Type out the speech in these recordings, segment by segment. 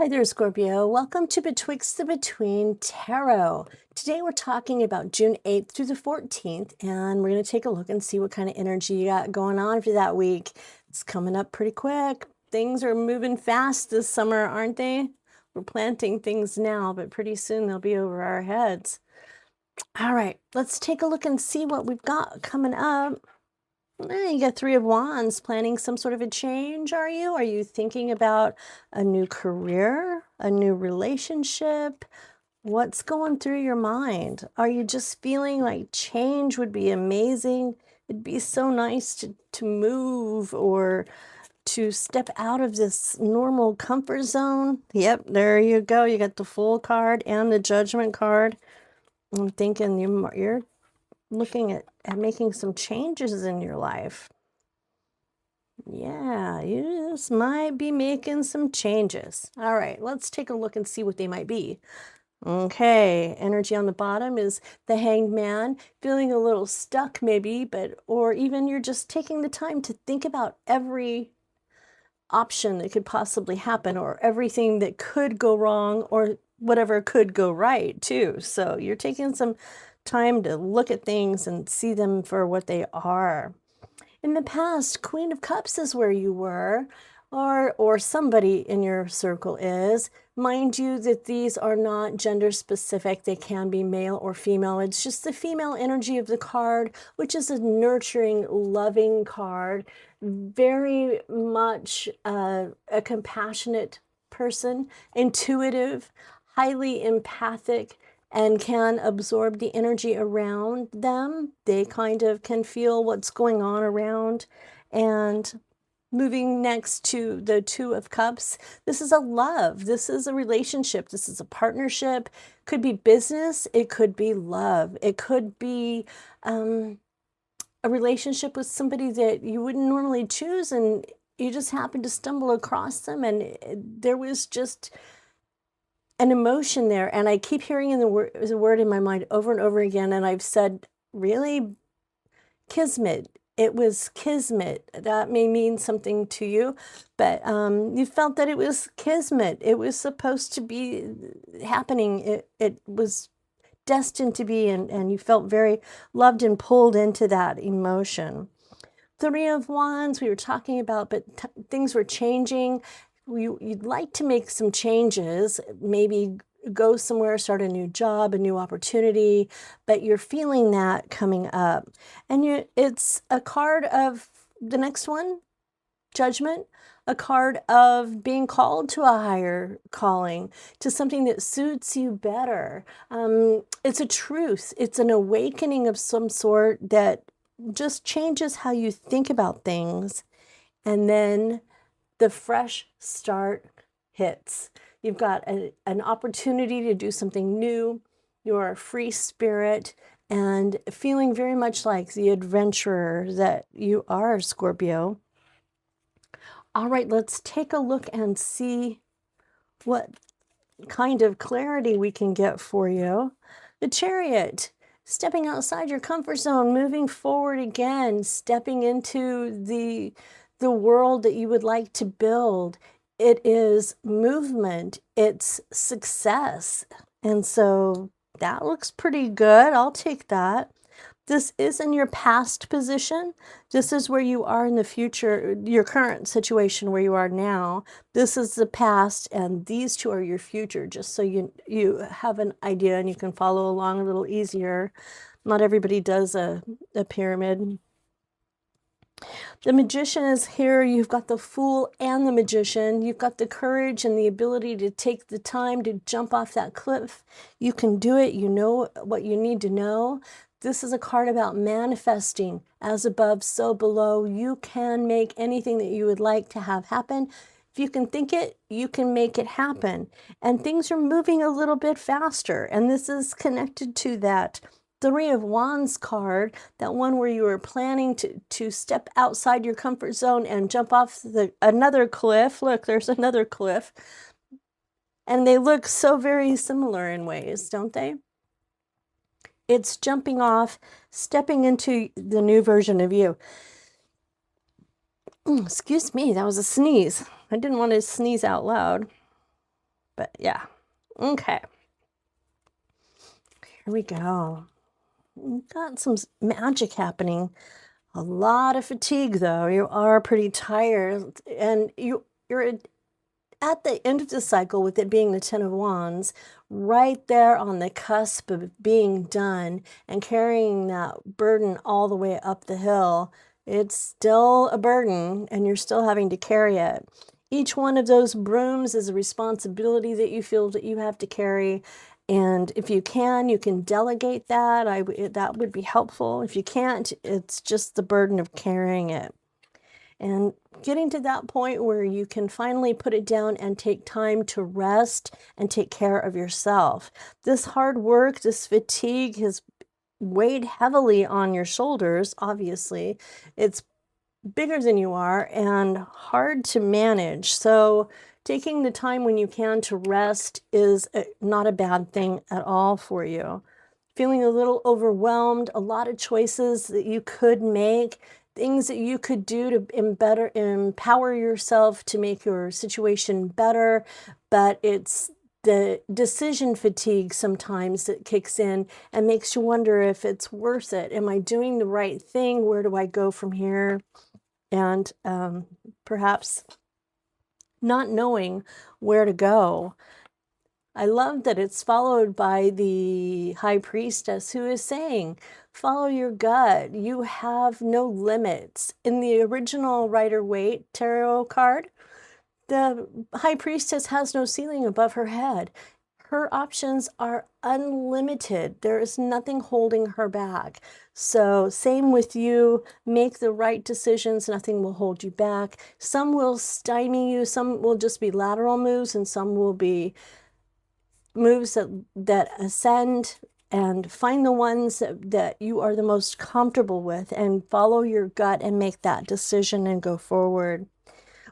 Hi there, Scorpio. Welcome to Betwixt the Between Tarot. Today we're talking about June 8th through the 14th, and we're going to take a look and see what kind of energy you got going on for that week. It's coming up pretty quick. Things are moving fast this summer, aren't they? We're planting things now, but pretty soon they'll be over our heads. All right, let's take a look and see what we've got coming up. You got Three of Wands, planning some sort of a change, are you? Are you thinking about a new career, a new relationship? What's going through your mind? Are you just feeling like change would be amazing? It'd be so nice to move or to step out of this normal comfort zone. Yep, there you go. You got the Fool card and the Judgment card. I'm thinking you're looking at making some changes in your life. Yeah, you just might be making some changes. All right, let's take a look and see what they might be. Okay, energy on the bottom is the Hanged Man, feeling a little stuck maybe, or even you're just taking the time to think about every option that could possibly happen or everything that could go wrong or whatever could go right too. So you're taking some time to look at things and see them for what they are. In the past, Queen of Cups is where you were, or somebody in your circle is. Mind you that these are not gender specific. They can be male or female. It's just the female energy of the card, which is a nurturing, loving card. Very much a compassionate person, intuitive, highly empathic, and can absorb the energy around them. They kind of can feel what's going on around. And moving next to the Two of Cups, this is a love. This is a relationship. This is a partnership. Could be business. It could be love. It could be a relationship with somebody that you wouldn't normally choose, and you just happened to stumble across them, and there was just an emotion there. And I keep hearing the word in my mind over and over again, and I've said, really, kismet. It was kismet. That may mean something to you, but you felt that it was kismet. It was supposed to be happening. It was destined to be, and you felt very loved and pulled into that emotion. Three of Wands, we were talking about, but things were changing. You'd like to make some changes, maybe go somewhere, start a new job, a new opportunity, but you're feeling that coming up. And it's a card of the next one, Judgment, a card of being called to a higher calling, to something that suits you better. It's a truth. It's an awakening of some sort that just changes how you think about things. And then the fresh start hits. You've got an opportunity to do something new. You're a free spirit and feeling very much like the adventurer that you are, Scorpio. All right, let's take a look and see what kind of clarity we can get for you. The Chariot, stepping outside your comfort zone, moving forward again, stepping into the world that you would like to build. It is movement, it's success. And so that looks pretty good. I'll take that. This is in your past position. This is where you are in the future, your current situation where you are now. This is the past, and these two are your future, just so you have an idea and you can follow along a little easier. Not everybody does a pyramid. The Magician is here. You've got the Fool and the Magician. You've got the courage and the ability to take the time to jump off that cliff. You can do it. You know what you need to know. This is a card about manifesting. As above, so below. You can make anything that you would like to have happen. If you can think it, you can make it happen. And things are moving a little bit faster. And this is connected to that Three of Wands card, that one where you were planning to step outside your comfort zone and jump off another cliff. Look, there's another cliff. And they look so very similar in ways, don't they? It's jumping off, stepping into the new version of you. Excuse me, that was a sneeze. I didn't want to sneeze out loud. But yeah, okay. Here we go. We've got some magic happening. A lot of fatigue, though. You are pretty tired, and you're at the end of the cycle, with it being the Ten of Wands, right there on the cusp of being done and carrying that burden all the way up the hill. It's still a burden, and you're still having to carry it. Each one of those brooms is a responsibility that you feel that you have to carry. And if you can delegate that. That would be helpful. If you can't, it's just the burden of carrying it. And getting to that point where you can finally put it down and take time to rest and take care of yourself. This hard work, this fatigue has weighed heavily on your shoulders, obviously. It's bigger than you are and hard to manage. So taking the time when you can to rest is not a bad thing at all for you. Feeling a little overwhelmed, a lot of choices that you could make, things that you could do to empower yourself to make your situation better, but it's the decision fatigue sometimes that kicks in and makes you wonder if it's worth it. Am I doing the right thing? Where do I go from here? And perhaps not knowing where to go. I love that it's followed by the High Priestess, who is saying, follow your gut. You have no limits. In the original Rider-Waite tarot card, the High Priestess has no ceiling above her head. Her options are unlimited. There is nothing holding her back. So same with you. Make the right decisions. Nothing will hold you back. Some will stymie you. Some will just be lateral moves, and some will be moves that ascend. And find the ones that you are the most comfortable with and follow your gut and make that decision and go forward.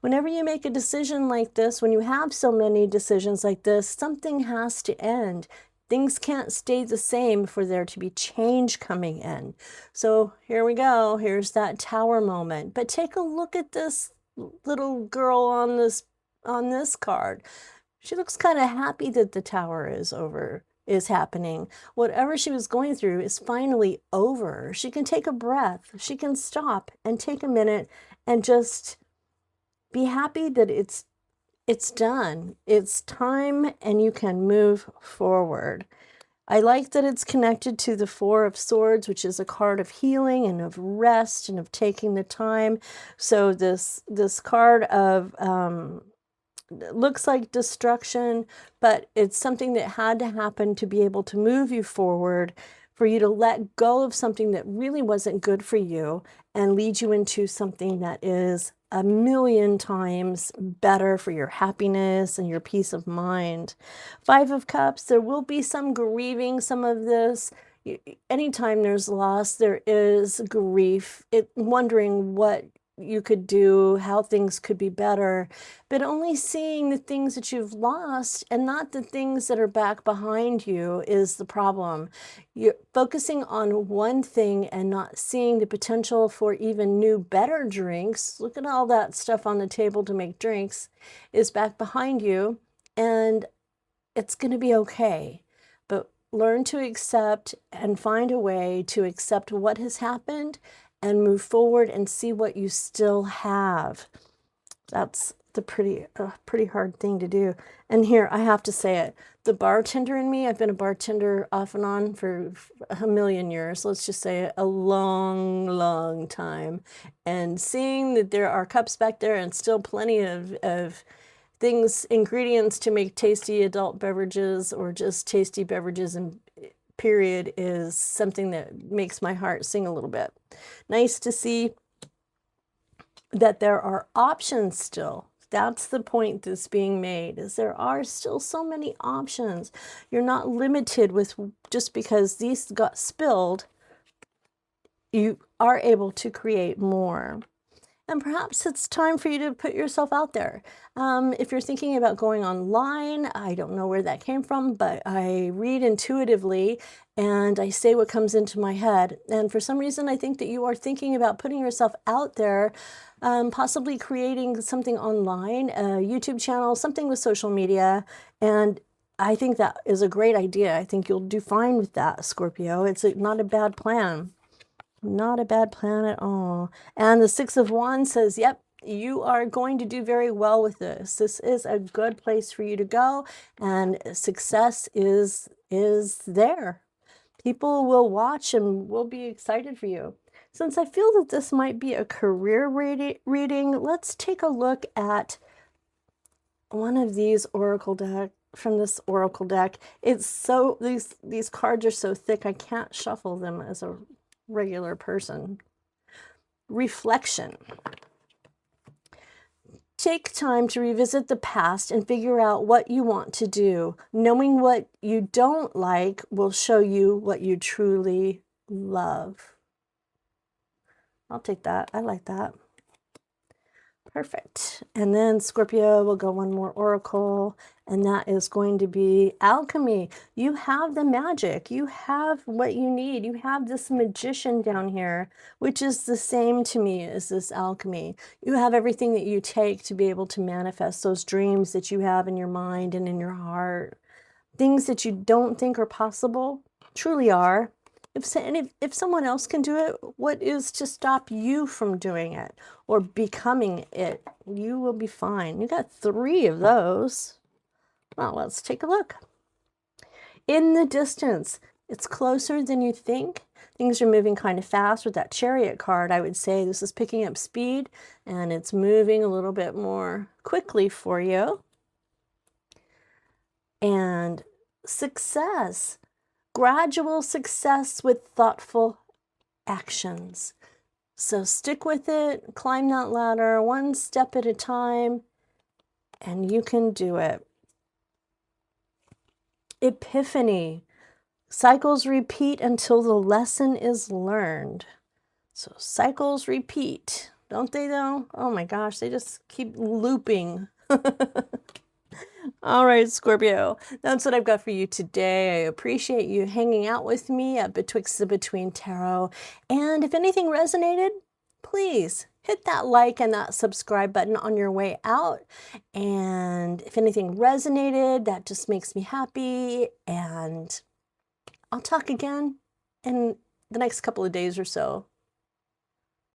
Whenever you make a decision like this, when you have so many decisions like this, something has to end. Things can't stay the same for there to be change coming in. So here we go. Here's that Tower moment. But take a look at this little girl on this card. She looks kind of happy that the Tower is happening. Whatever she was going through is finally over. She can take a breath. She can stop and take a minute and just be happy that it's done. It's time, and you can move forward. I like that it's connected to the Four of Swords, which is a card of healing and of rest and of taking the time. So this card of looks like destruction, but it's something that had to happen to be able to move you forward, for you to let go of something that really wasn't good for you and lead you into something that is a million times better for your happiness and your peace of mind. Five of Cups, there will be some grieving, some of this. Anytime there's loss, there is grief, wondering what you could do, how things could be better, but only seeing the things that you've lost and not the things that are back behind you is the problem. You're focusing on one thing and not seeing the potential for even new, better drinks. Look at all that stuff on the table to make drinks is back behind you, and it's going to be okay. But learn to accept and find a way to accept what has happened and move forward and see what you still have. That's the pretty hard thing to do. And here, I have to say it, the bartender in me, I've been a bartender off and on for a million years, let's just say a long, long time. And seeing that there are cups back there and still plenty of things, ingredients to make tasty adult beverages or just tasty beverages and period is something that makes my heart sing a little bit. Nice to see that there are options still. That's the point that's being made, is there are still so many options. You're not limited with just because these got spilled, you are able to create more. And perhaps it's time for you to put yourself out there. If you're thinking about going online, I don't know where that came from, but I read intuitively and I say what comes into my head. And for some reason, I think that you are thinking about putting yourself out there possibly creating something online, a YouTube channel, something with social media. And I think that is a great idea. I think you'll do fine with that, Scorpio. It's not a bad plan. Not a bad plan at all. And the Six of Wands says, yep, you are going to do very well with this. This is a good place for you to go, and success is there. People will watch and will be excited for you. Since I feel that this might be a career reading, let's take a look at one of these oracle deck from this oracle deck. It's so, these cards are so thick I can't shuffle them as a regular person. Reflection. Take time to revisit the past and figure out what you want to do. Knowing what you don't like will show you what you truly love. I'll take that. I like that. Perfect. And then Scorpio will go one more oracle, and that is going to be alchemy. You have the magic. You have what you need. You have this magician down here, which is the same to me as this alchemy. You have everything that you take to be able to manifest those dreams that you have in your mind and in your heart. Things that you don't think are possible truly are. If someone else can do it, what is to stop you from doing it or becoming it? You will be fine. You got 3 of those. Well, let's take a look. In the distance, it's closer than you think. Things are moving kind of fast with that Chariot card. I would say this is picking up speed, and it's moving a little bit more quickly for you. And success. Gradual success with thoughtful actions. So stick with it, climb that ladder one step at a time, and you can do it. Epiphany. Cycles repeat until the lesson is learned. So cycles repeat, don't they though? Oh my gosh, they just keep looping. All right, Scorpio, that's what I've got for you today. I appreciate you hanging out with me at Betwixt the Between Tarot. And if anything resonated, please hit that like and that subscribe button on your way out. And if anything resonated, that just makes me happy. And I'll talk again in the next couple of days or so.